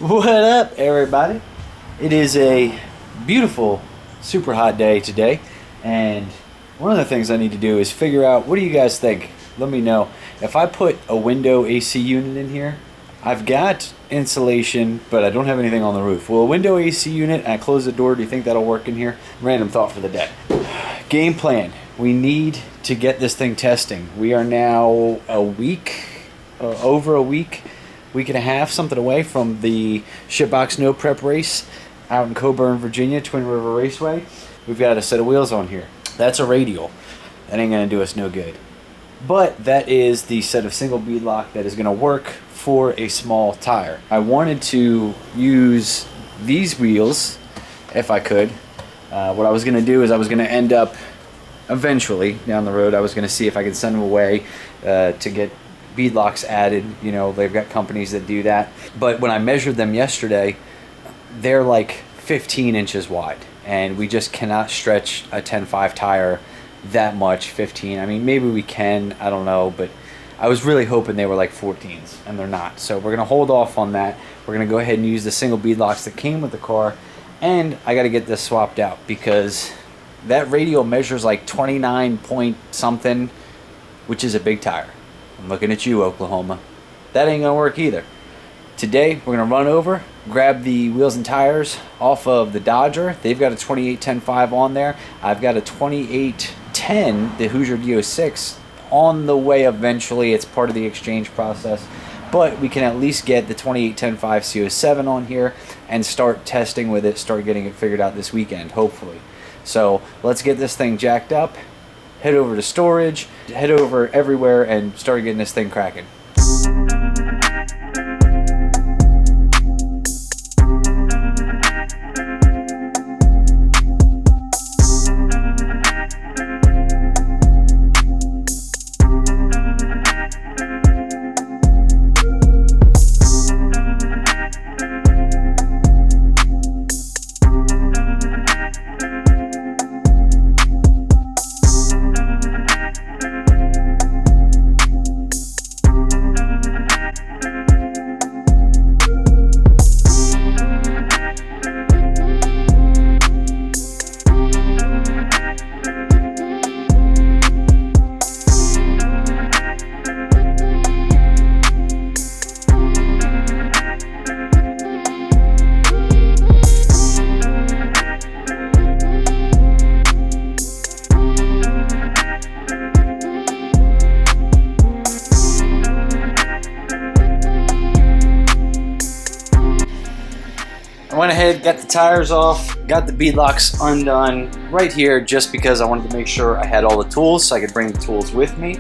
What up, everybody? It is a beautiful, super hot day today, and one of the things I need to do is figure out, what do you guys think? Let me know. If I put a window AC unit in here, I've got insulation, but I don't have anything on the roof. Will a window AC unit, and I close the door, do you think that'll work in here? Random thought for the day. Game plan. We need to get this thing testing. We are now a week, over a week and a half, something away from the SHITBOX No Prep race out in Coburn, Virginia, Twin River Raceway. We've got a set of wheels on here. That's a radial. That ain't gonna do us no good. But that is the set of single bead lock that is gonna work for a small tire. I wanted to use these wheels if I could. What I was gonna do is I was gonna end up eventually down the road, I was gonna see if I could send them away to get bead locks added. You know, they've got companies that do that. But when I measured them yesterday, they're like 15 inches wide, and we just cannot stretch a 10.5 tire that much. 15, I mean, maybe we can, I don't know, but I was really hoping they were like 14s, and they're not. So we're gonna hold off on that. We're gonna go ahead and use the single bead locks that came with the car, and I gotta get this swapped out because that radial measures like 29 point something, which is a big tire. I'm looking at you, Oklahoma. That ain't gonna work either. Today, we're gonna run over, grab the wheels and tires off of the Dodger. They've got a 2810.5 on there. I've got a 2810, the Hoosier D06, on the way eventually. It's part of the exchange process. But we can at least get the 2810.5 CO7 on here and start testing with it, start getting it figured out this weekend, hopefully. So let's get this thing jacked up, head over to storage, head over everywhere, and start getting this thing cracking. I went ahead, got the tires off, got the bead locks undone right here just because I wanted to make sure I had all the tools so I could bring the tools with me,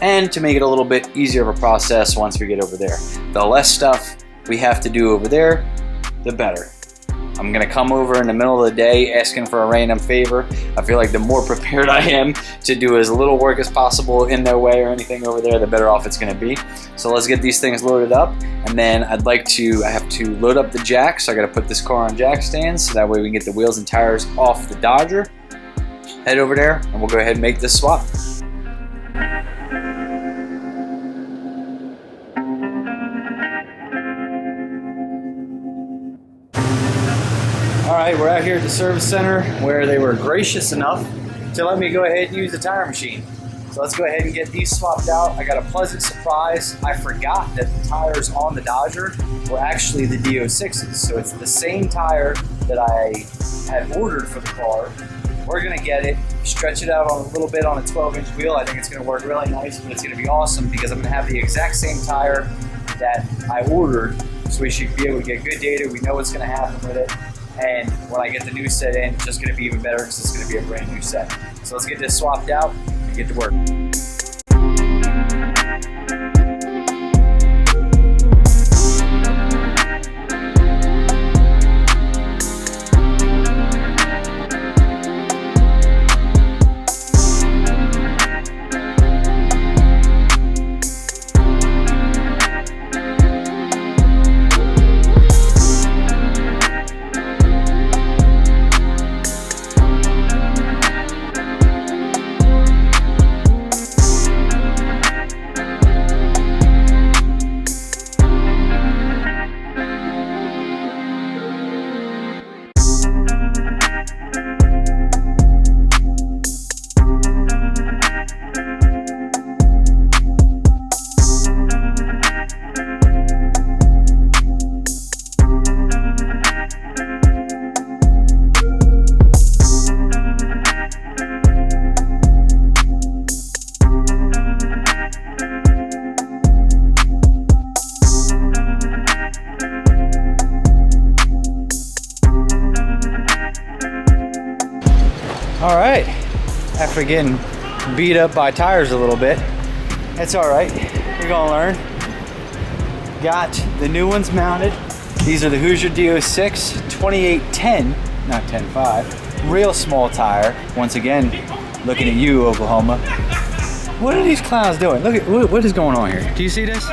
and to make it a little bit easier of a process once we get over there. The less stuff we have to do over there, the better. I'm gonna come over in the middle of the day asking for a random favor. I feel like the more prepared I am to do as little work as possible in their way or anything over there, the better off it's gonna be. So let's get these things loaded up, and then I have to load up the jack, so I gotta put this car on jack stands so that way we can get the wheels and tires off the Dodger. Head over there and we'll go ahead and make this swap. Alright, we're out here at the service center where they were gracious enough to let me go ahead and use the tire machine. So let's go ahead and get these swapped out. I got a pleasant surprise. I forgot that the tires on the Dodger were actually the D06s. So it's the same tire that I had ordered for the car. We're gonna get it, stretch it out on a little bit on a 12-inch wheel. I think it's gonna work really nice, but it's gonna be awesome because I'm gonna have the exact same tire that I ordered. So we should be able to get good data. We know what's gonna happen with it. And when I get the new set in, it's just going to be even better because it's going to be a brand new set. So let's get this swapped out and get to work. All right, after getting beat up by tires a little bit, it's all right. We're gonna learn. Got the new ones mounted. These are the Hoosier D06 2810, not 10.5. Real small tire. Once again, looking at you, Oklahoma. What are these clowns doing? Look at what is going on here. Do you see this?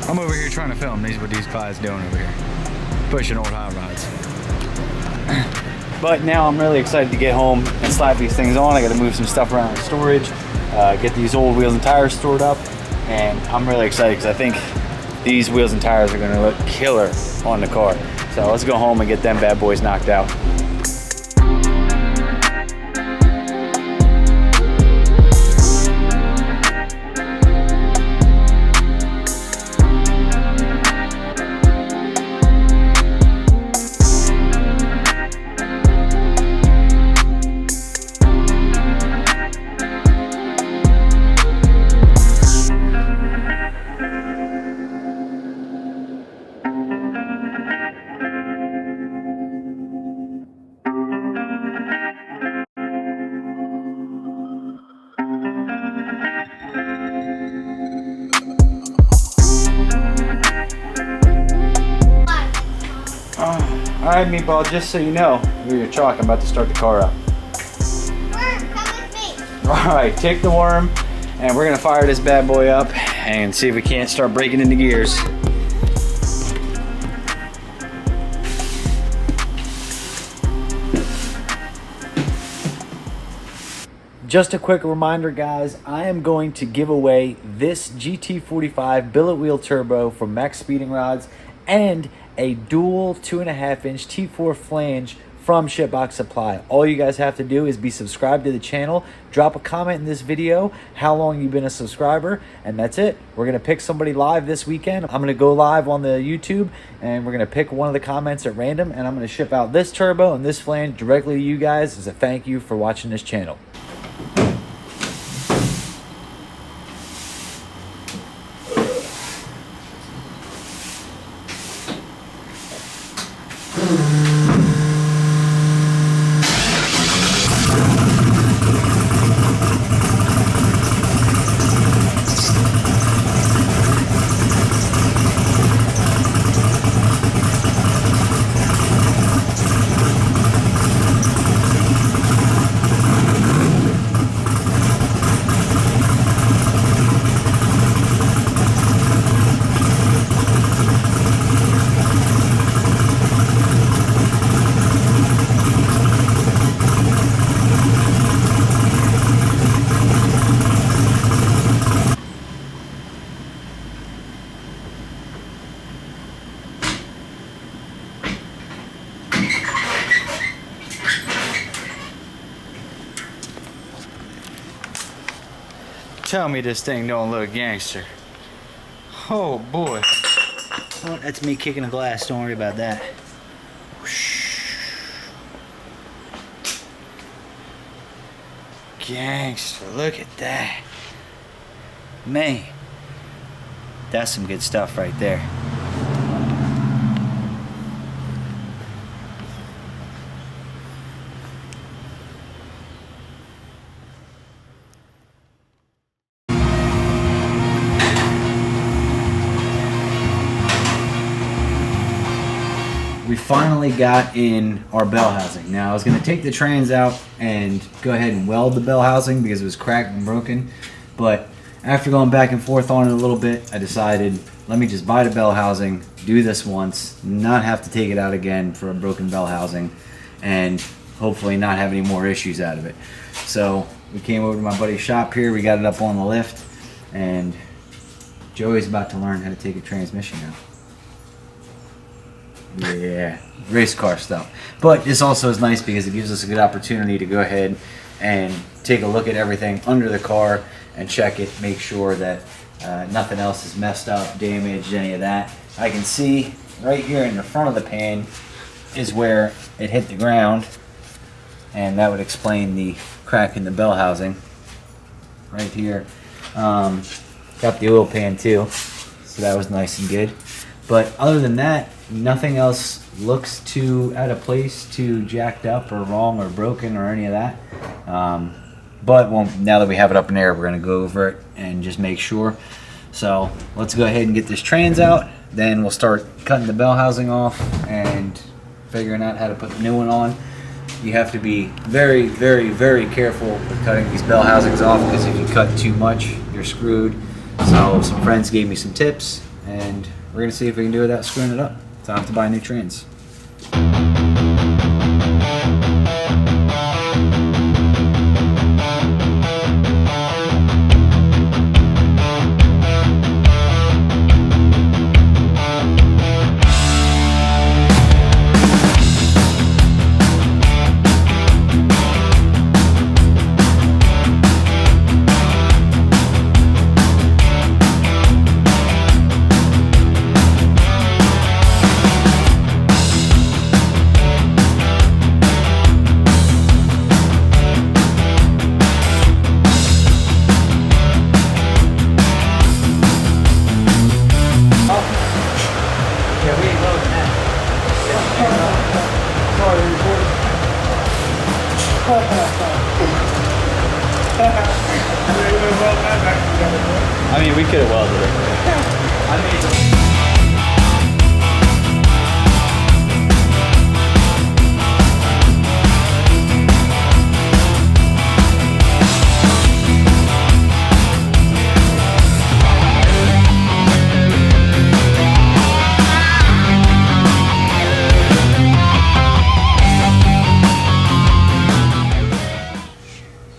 I'm over here trying to film. These what these guys doing over here, pushing old hot rods. But now I'm really excited to get home and slap these things on. I got to move some stuff around in storage, get these old wheels and tires stored up, and I'm really excited because I think these wheels and tires are going to look killer on the car. So let's go home and get them bad boys knocked out. Alright, Meatball, just so you know, you're your chalk. I'm about to start the car up. Worm, come with me. Alright, take the worm, and we're going to fire this bad boy up and see if we can't start breaking into gears. Just a quick reminder, guys, I am going to give away this GT45 billet wheel turbo from Max Speeding Rods and a dual 2.5-inch T4 flange from SHITBOX Supply. All you guys have to do is be subscribed to the channel, drop a comment in this video, how long you've been a subscriber, and that's it. We're going to pick somebody live this weekend. I'm going to go live on the YouTube, and we're going to pick one of the comments at random, and I'm going to ship out this turbo and this flange directly to you guys as a thank you for watching this channel. Tell me this thing don't look gangster. Oh boy. Oh, that's me kicking a glass, don't worry about that. Gangster, look at that. Man, that's some good stuff right there. We finally got in our bell housing. Now I was going to take the trans out and go ahead and weld the bell housing because it was cracked and broken, but after going back and forth on it a little bit, I decided let me just buy the bell housing, do this once, not have to take it out again for a broken bell housing, and hopefully not have any more issues out of it. So we came over to my buddy's shop here, we got it up on the lift, and Joey's about to learn how to take a transmission now. Yeah, race car stuff. But this also is nice because it gives us a good opportunity to go ahead and take a look at everything under the car and check it, make sure that nothing else is messed up, damaged, any of that. I can see right here in the front of the pan is where it hit the ground, and that would explain the crack in the bell housing right here. Got the oil pan too, so that was nice and good. But other than that, nothing else looks too out of place, too jacked up or wrong or broken or any of that. But now that we have it up in the air, we're going to go over it and just make sure. So let's go ahead and get this trans out. Then we'll start cutting the bell housing off and figuring out how to put the new one on. You have to be very, very, very careful with cutting these bell housings off, because if you cut too much, you're screwed. So some friends gave me some tips, and we're going to see if we can do it without screwing it up. So I have to buy a new trans. I mean, we could have welded it.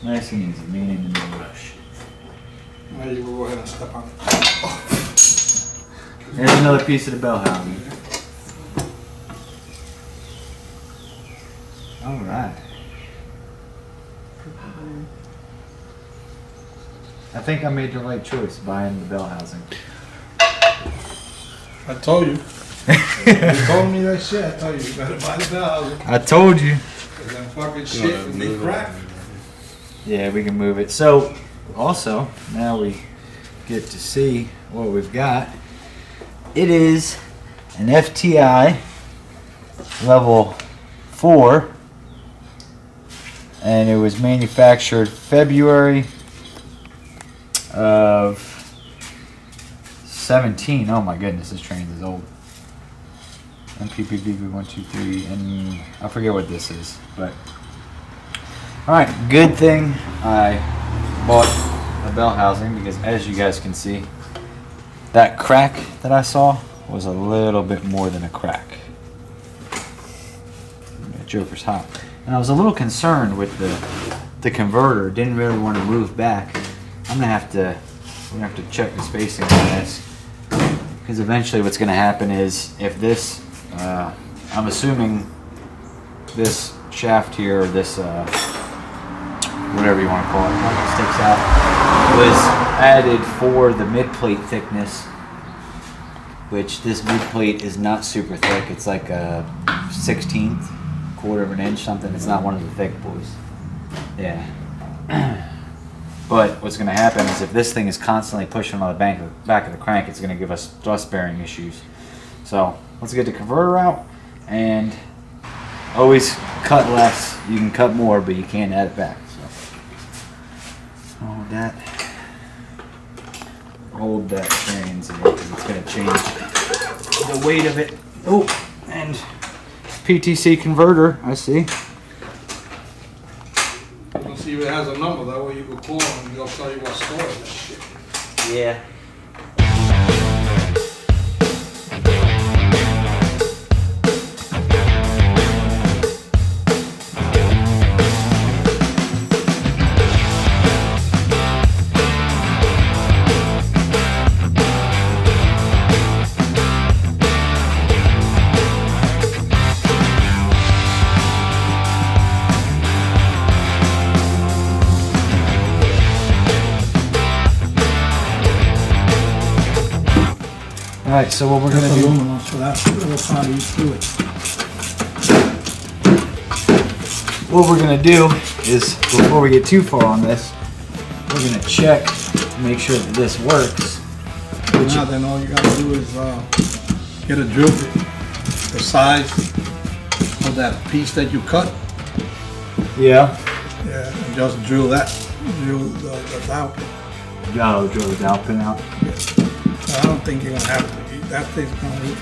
Nice and easy, meaning no rush. Now you will go ahead and step on it. There's another piece of the bell housing. All right. I think I made the right choice buying the bell housing. I told you. You told me that shit. I told you, you better buy the bell housing. I told you. Cause that fucking shit, when they crack. Yeah, we can move it. So, also, now we get to see what we've got. It is an FTI level 4, and it was manufactured February of 17. Oh my goodness, this train is old. MPPB 123, and I forget what this is, but alright, good thing I bought a bell housing, because as you guys can see, that crack that I saw was a little bit more than a crack. That Joker's hot. And I was a little concerned with the converter, didn't really want to move back. we're gonna have to check the spacing on this, because eventually what's gonna happen is, if this, I'm assuming this shaft here, or this, whatever you want to call it, how it sticks out, was added for the mid plate thickness, which this mid plate is not super thick. It's like a 1/16, quarter of an inch, something. It's not one of the thick boys. Yeah. But what's going to happen is, if this thing is constantly pushing on the back of the crank, it's going to give us thrust bearing issues. So let's get the converter out, and always cut less. You can cut more, but you can't add it back. So hold that trains in, because it's going to change the weight of it. Oh, and PTC converter, I see. Let's see if it has a number, that way you can call them and they'll tell you what store that shit. Yeah. Alright, so what we're going to do... Aluminum, so that's how you do it. What we're going to do is, before we get too far on this, we're going to check to make sure that this works. Now then all you gotta do is get a drill bit. the size of that piece that you cut. Yeah. Yeah, and just drill the dowel pin. Oh, drill the dowel pin out. I don't think you're gonna have to. That thing's gonna eat.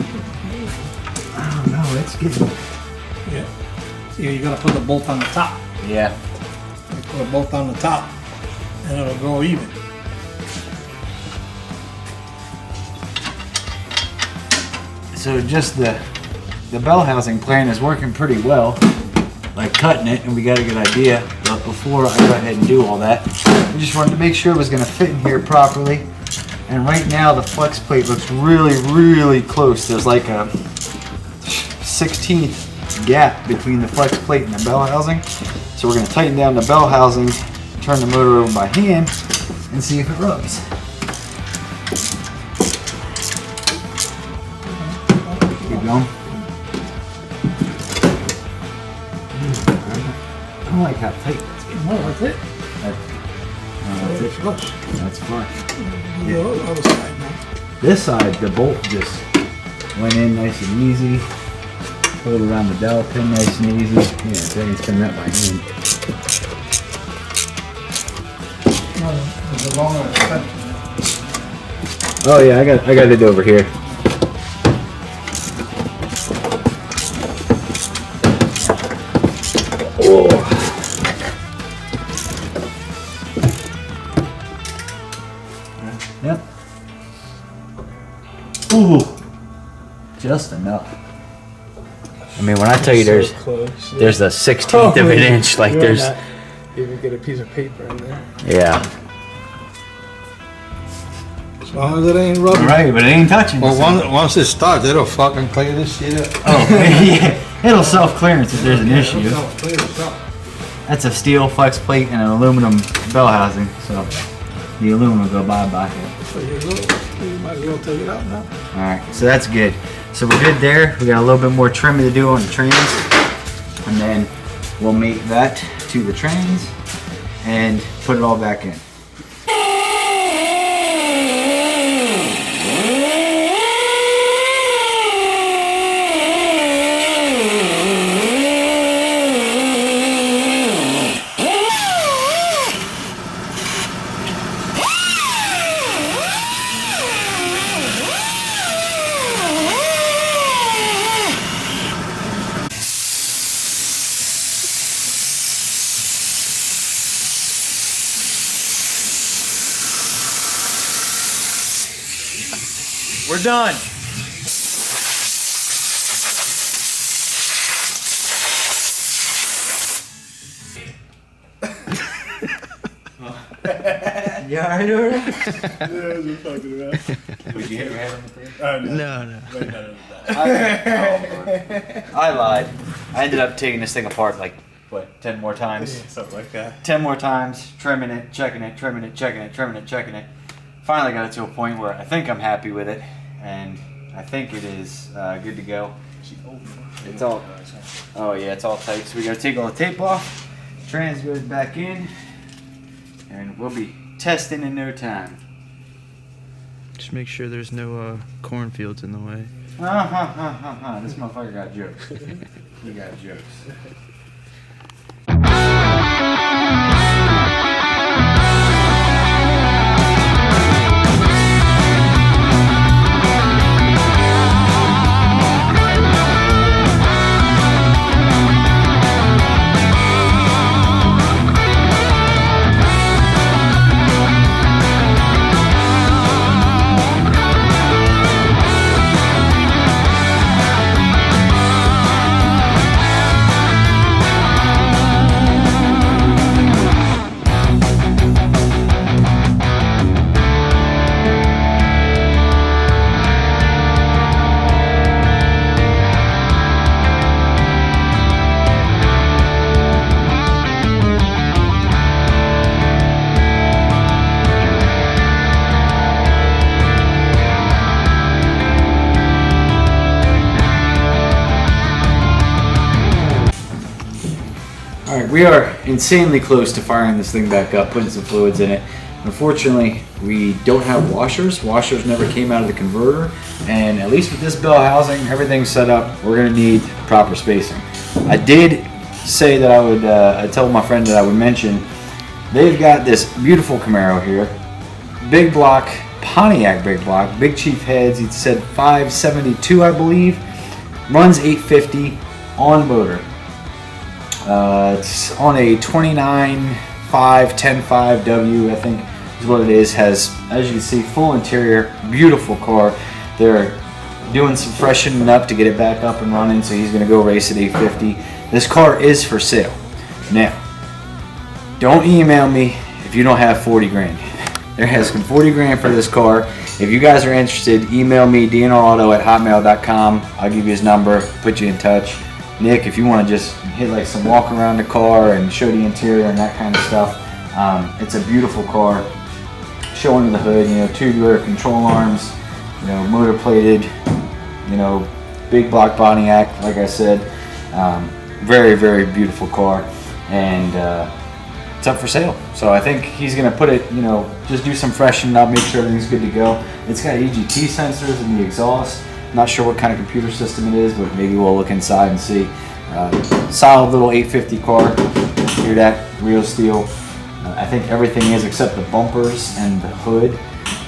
I don't know, it's getting... Yeah. Yeah, you gotta put the bolt on the top. Yeah. You put a bolt on the top, and it'll go even. So just the bell housing plan is working pretty well. Like cutting it, and we got a good idea. But before I go ahead and do all that, I just wanted to make sure it was gonna fit in here properly. And right now the flex plate looks really, really close. There's like a 16th gap between the flex plate and the bell housing. So we're gonna tighten down the bell housing, turn the motor over by hand, and see if it rubs. Keep going. I don't like how tight that's getting. Oh, that's it. That's it. Flush. That's fine. The other side now. This side, the bolt just went in nice and easy. Pulled around the dowel pin nice and easy. Yeah, so I can spin that by hand. No, there's a longer extension. Oh yeah, I got it over here. Oh. Yep. Ooh. Just enough. I mean, when I tell you there's a 16th of an inch, like there's... Even get a piece of paper in there. Yeah. As long as it ain't rubbing. Right, but it ain't touching. Well, once it starts, it'll fucking clear this shit up. Oh, yeah. It'll self-clearance if there's an issue. It'll clear itself. That's a steel flex plate and an aluminum bell housing, so the aluminum will go bye-bye. So you might as well take it out now. Alright, so that's good. So we're good there. We got a little bit more trimming to do on the trains. And then we'll mate that to the trains and put it all back in. We're done. You alright over there? Yeah, we're talking about. Would you hit your head on the thing? No. I lied. I ended up taking this thing apart like, what, 10 more times? Something like that. 10 more times, trimming it, checking it, trimming it, checking it, trimming it, checking it. Finally got it to a point where I think I'm happy with it, and I think it is good to go. It's all, oh yeah, it's all tight. So we gotta take all the tape off, trans goes back in, and we'll be testing in no time. Just make sure there's no cornfields in the way. This motherfucker got jokes. He got jokes. Alright, we are insanely close to firing this thing back up, putting some fluids in it. Unfortunately, we don't have washers. Washers never came out of the converter, and at least with this bell housing, everything's set up. We're gonna need proper spacing. I did say that I would, I told my friend that I would mention, they've got this beautiful Camaro here, big block, Pontiac big block, big chief heads. He said 572, I believe, runs 850 on motor. It's on a 29.5 10.5W, I think is what it is. Has, as you can see, full interior, beautiful car. They're doing some freshening up to get it back up and running, so he's going to go race at 850. This car is for sale. Now, don't email me if you don't have 40 grand. They're asking 40 grand for this car. If you guys are interested, email me, dnrauto@hotmail.com. I'll give you his number, put you in touch. Nick, if you want to just hit like some walk around the car and show the interior and that kind of stuff, it's a beautiful car. Show under the hood, you know, tubular control arms, you know, motor plated, you know, big block Pontiac, like I said. Very, very beautiful car, and it's up for sale. So I think he's gonna put it, you know, just do some freshening up, make sure everything's good to go. It's got EGT sensors in the exhaust. Not sure what kind of computer system it is, but maybe we'll look inside and see. Solid little 850 car. Hear that? Real steel. I think everything is except the bumpers and the hood.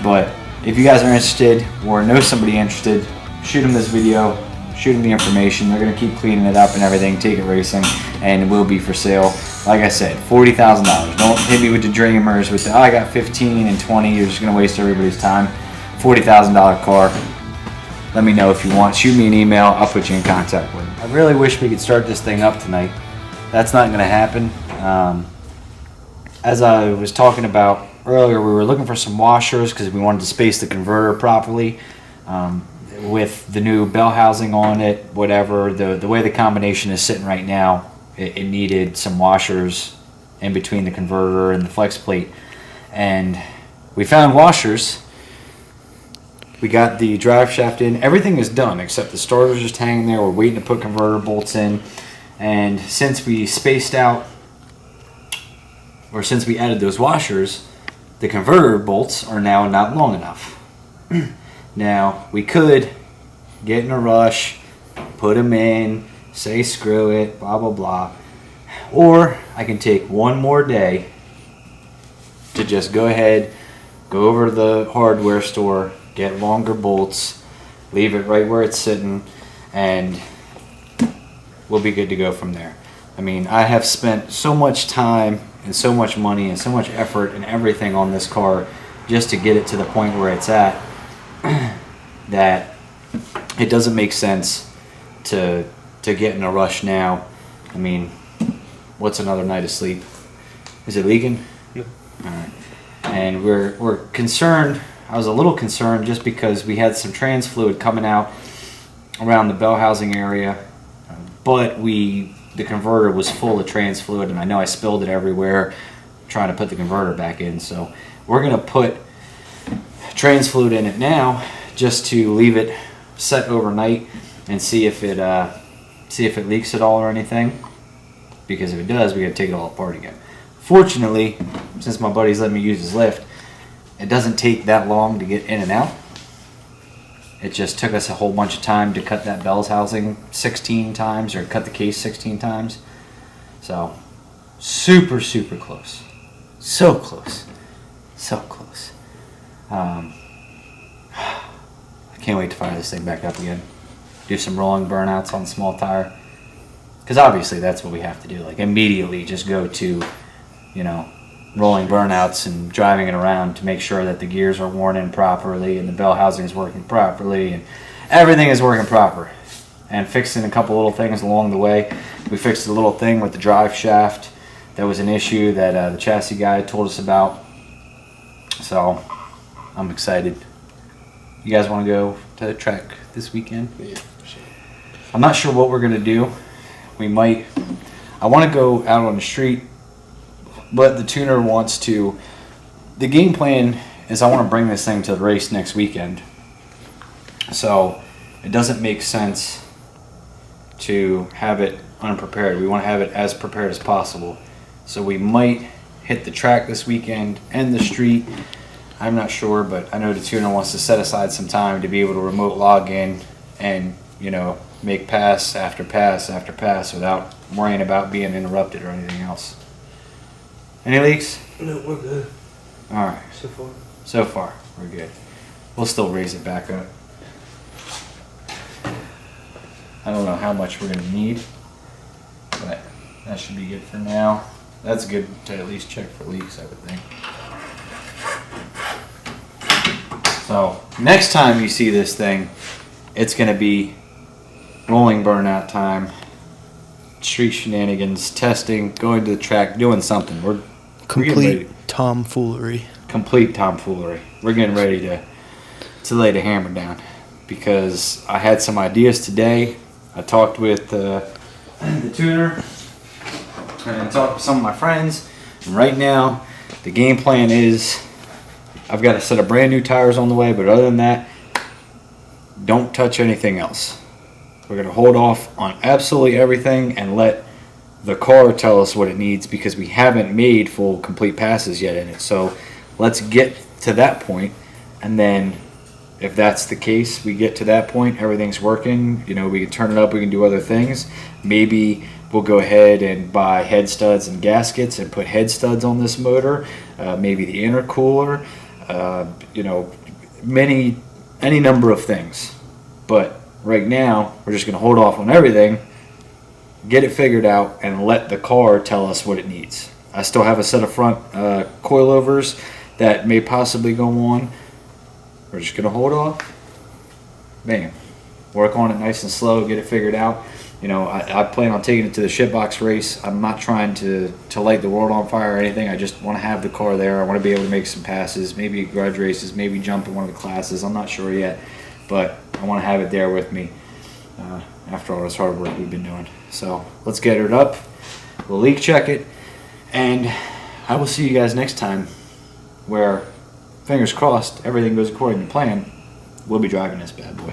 But if you guys are interested or know somebody interested, shoot them this video, shoot them the information. They're gonna keep cleaning it up and everything, take it racing, and it will be for sale. Like I said, $40,000. Don't hit me with the dreamers with the, oh, I got 15 and 20. You're just gonna waste everybody's time. $40,000 car. Let me know if you want. Shoot me an email. I'll put you in contact with them. I really wish we could start this thing up tonight. That's not going to happen. As I was talking about earlier, we were looking for some washers because we wanted to space the converter properly. With the new bell housing on it, whatever, the way the combination is sitting right now, it needed some washers in between the converter and the flex plate. And we found washers. We got the drive shaft in. Everything is done except the starter's just hanging there. We're waiting to put converter bolts in. And since we spaced out, or since we added those washers, the converter bolts are now not long enough. Now, we could get in a rush, put them in, say screw it, blah, blah, blah. Or I can take one more day to just go ahead, go over to the hardware store, get longer bolts, leave it right where it's sitting, and we'll be good to go from there. I mean, I have spent so much time and so much money and so much effort and everything on this car just to get it to the point where it's at that it doesn't make sense to get in a rush now. I mean, what's another night of sleep? Is it leaking? Yep. All right. And we're concerned. I was a little concerned just because we had some trans fluid coming out around the bell housing area, but the converter was full of trans fluid, and I know I spilled it everywhere trying to put the converter back in. So we're gonna put trans fluid in it now just to leave it set overnight and see if it leaks at all or anything. Because if it does, we gotta take it all apart again. Fortunately, since my buddy's letting me use his lift, it doesn't take that long to get in and out. It just took us a whole bunch of time to cut that bell's housing 16 times, or cut the case 16 times. So, super, super close. So close. So close. I can't wait to fire this thing back up again. Do some rolling burnouts on the small tire. Because obviously that's what we have to do. Like, immediately just go to, you know, rolling burnouts and driving it around to make sure that the gears are worn in properly and the bell housing is working properly and everything is working proper. And fixing a couple little things along the way. We fixed a little thing with the drive shaft that was an issue that the chassis guy told us about. So I'm excited. You guys want to go to the track this weekend? Yeah, for sure. I'm not sure what we're going to do. We might. I want to go out on the street, but the tuner wants to. The game plan is I want to bring this thing to the race next weekend. So it doesn't make sense to have it unprepared. We want to have it as prepared as possible. So we might hit the track this weekend and the street. I'm not sure, but I know the tuner wants to set aside some time to be able to remote log in and, you know, make pass after pass after pass without worrying about being interrupted or anything else. Any leaks? No, we're good. All right. So far. So far, we're good. We'll still raise it back up. I don't know how much we're going to need, but that should be good for now. That's good to at least check for leaks, I would think. So next time you see this thing, it's going to be rolling burnout time, street shenanigans, testing, going to the track, doing something. We're getting ready. Complete tomfoolery. Complete tomfoolery. We're getting ready to lay the hammer down because I had some ideas today. I talked with the tuner and I talked with some of my friends. And right now, the game plan is I've got a set of brand new tires on the way, but other than that, don't touch anything else. We're going to hold off on absolutely everything and let the car tell us what it needs because we haven't made full complete passes yet in it. So let's get to that point, and then if that's the case, we get to that point, everything's working, you know, we can turn it up, we can do other things. Maybe we'll go ahead and buy head studs and gaskets and put head studs on this motor, maybe the intercooler, you know, any number of things. But right now, we're just going to hold off on everything, get it figured out, and let the car tell us what it needs. I still have a set of front coilovers that may possibly go on. We're just going to hold off. Bam. Work on it nice and slow, get it figured out. You know, I plan on taking it to the SHITBOX race. I'm not trying to light the world on fire or anything. I just want to have the car there. I want to be able to make some passes, maybe garage races, maybe jump in one of the classes. I'm not sure yet, but I want to have it there with me after all this hard work we've been doing. So let's get it up. We'll leak check it, and I will see you guys next time where, fingers crossed, everything goes according to plan. We'll be driving this bad boy.